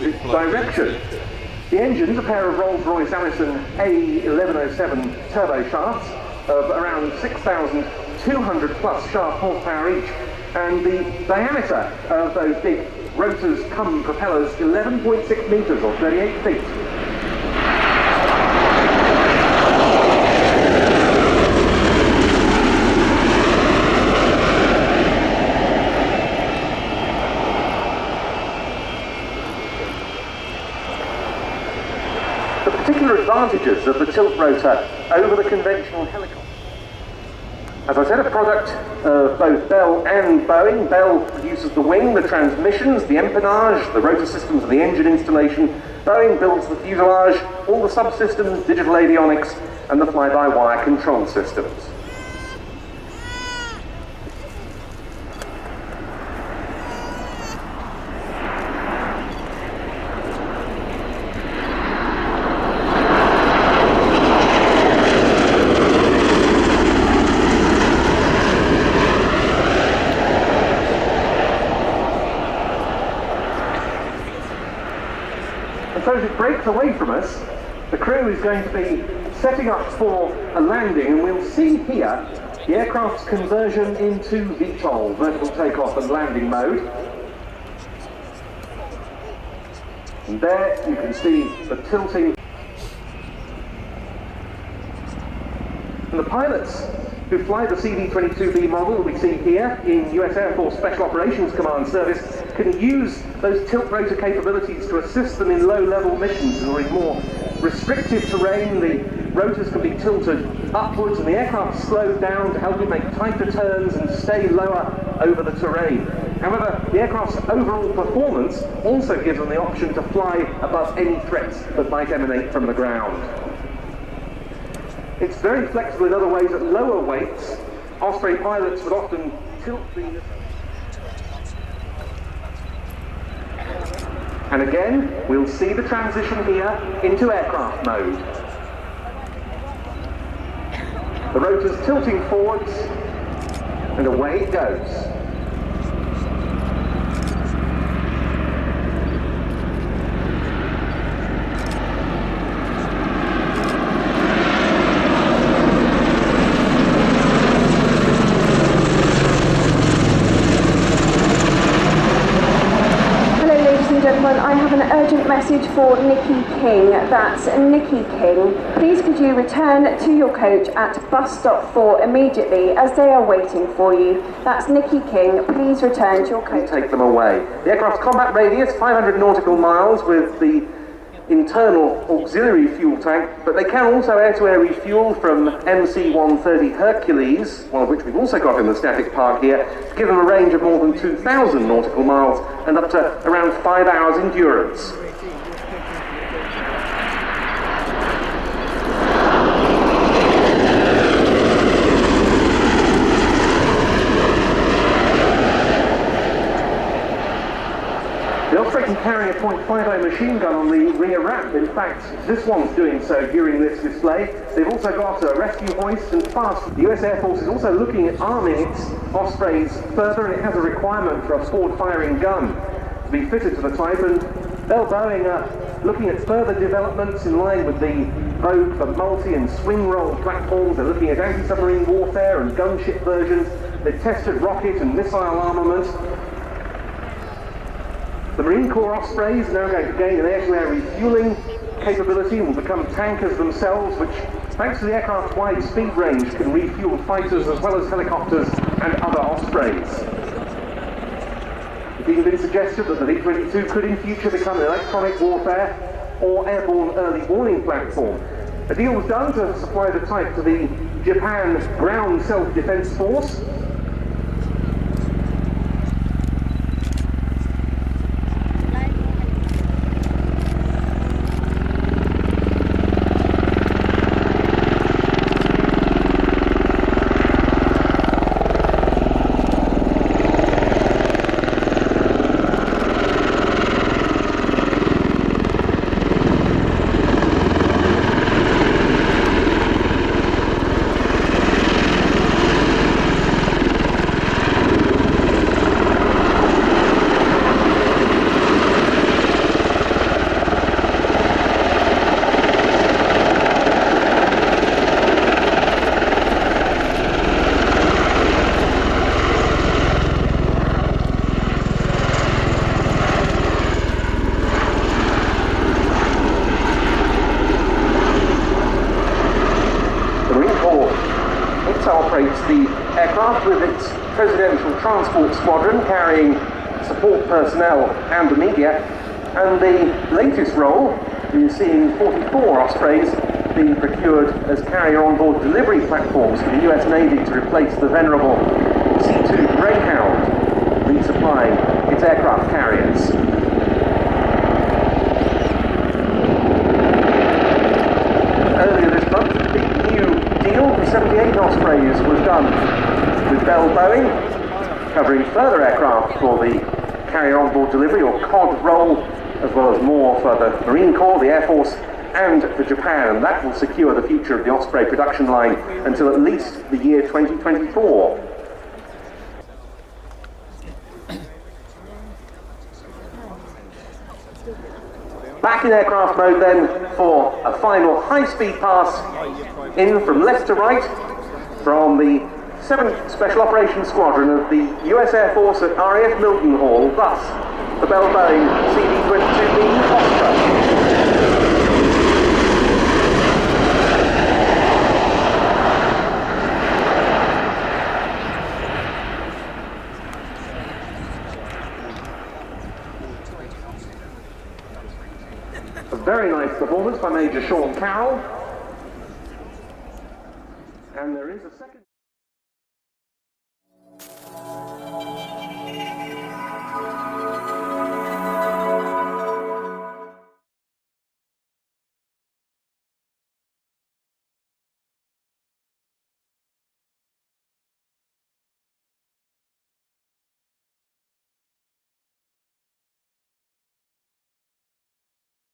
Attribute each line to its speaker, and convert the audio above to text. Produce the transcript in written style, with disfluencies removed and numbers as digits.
Speaker 1: its direction. The engine's a pair of Rolls-Royce Allison A1107 turbo shafts of around 6,200 plus shaft horsepower each, and the diameter of those big rotors cum propellers 11.6 metres or 38 feet. The particular advantages of the tilt rotor over the conventional helicopter. As I said, a product of both Bell and Boeing. Bell produces the wing, the transmissions, the empennage, the rotor systems and the engine installation. Boeing builds the fuselage, all the subsystems, digital avionics and the fly-by-wire control systems. So as it breaks away from us, the crew is going to be setting up for a landing, and we'll see here the aircraft's conversion into VTOL, vertical takeoff and landing mode. And there you can see the tilting. And the pilots who fly the CV-22B model we see here in US Air Force Special Operations Command Service can use those tilt rotor capabilities to assist them in low-level missions or in more restrictive terrain. The rotors can be tilted upwards and the aircraft slowed down to help it make tighter turns and stay lower over the terrain. However, the aircraft's overall performance also gives them the option to fly above any threats that might emanate from the ground. It's very flexible in other ways. At lower weights, Osprey pilots would often tilt the... And again, we'll see the transition here into aircraft mode. The rotor's tilting forwards, and away it goes.
Speaker 2: I have an urgent message for Nikki King. That's Nikki King. Please could you return to your coach at bus stop 4 immediately as they are waiting for you. That's Nikki King. Please return to your coach.
Speaker 1: Take them away. The aircraft's combat radius, 500 nautical miles with the internal auxiliary fuel tank, but they can also air-to-air refuel from MC-130 Hercules, one of which we've also got in the static park here, to give them a range of more than 2,000 nautical miles and up to around 5 hours endurance. The Osprey can carry a .50 machine gun on the rear ramp. In fact, this one's doing so during this display. They've also got a rescue hoist and fast. The US Air Force is also looking at arming its Ospreys further, and it has a requirement for a forward-firing gun to be fitted to the type. And Bell Boeing are looking at further developments in line with the vogue for multi- and swing-roll platforms. They're looking at anti-submarine warfare and gunship versions. They've tested rocket and missile armament. The Marine Corps Ospreys are now going to gain an air-to-air refueling capability and will become tankers themselves, which, thanks to the aircraft's wide speed range, can refuel fighters as well as helicopters and other Ospreys. It's even been suggested that the V-22 could in future become an electronic warfare or airborne early warning platform. A deal was done to supply the type to the Japan Ground Self-Defense Force. It operates the aircraft with its Presidential Transport Squadron carrying support personnel and the media, and the latest role is seeing 44 Ospreys being procured as carrier onboard delivery platforms for the US Navy to replace the venerable C-2 Greyhound, resupplying its aircraft carriers. Earlier this month, a big new deal for 78 Ospreys was done with Boeing, covering further aircraft for the carrier onboard delivery, or COD role, as well as more for the Marine Corps, the Air Force, and for Japan, and that will secure the future of the Osprey production line until at least the year 2024. Back in aircraft mode then for a final high-speed pass in from left to right from the 7th Special Operations Squadron of the US Air Force at RIAT Mildenhall, thus the Bell Boeing CV-22B Osprey. A very nice performance by Major Sean Carroll. And there is a second...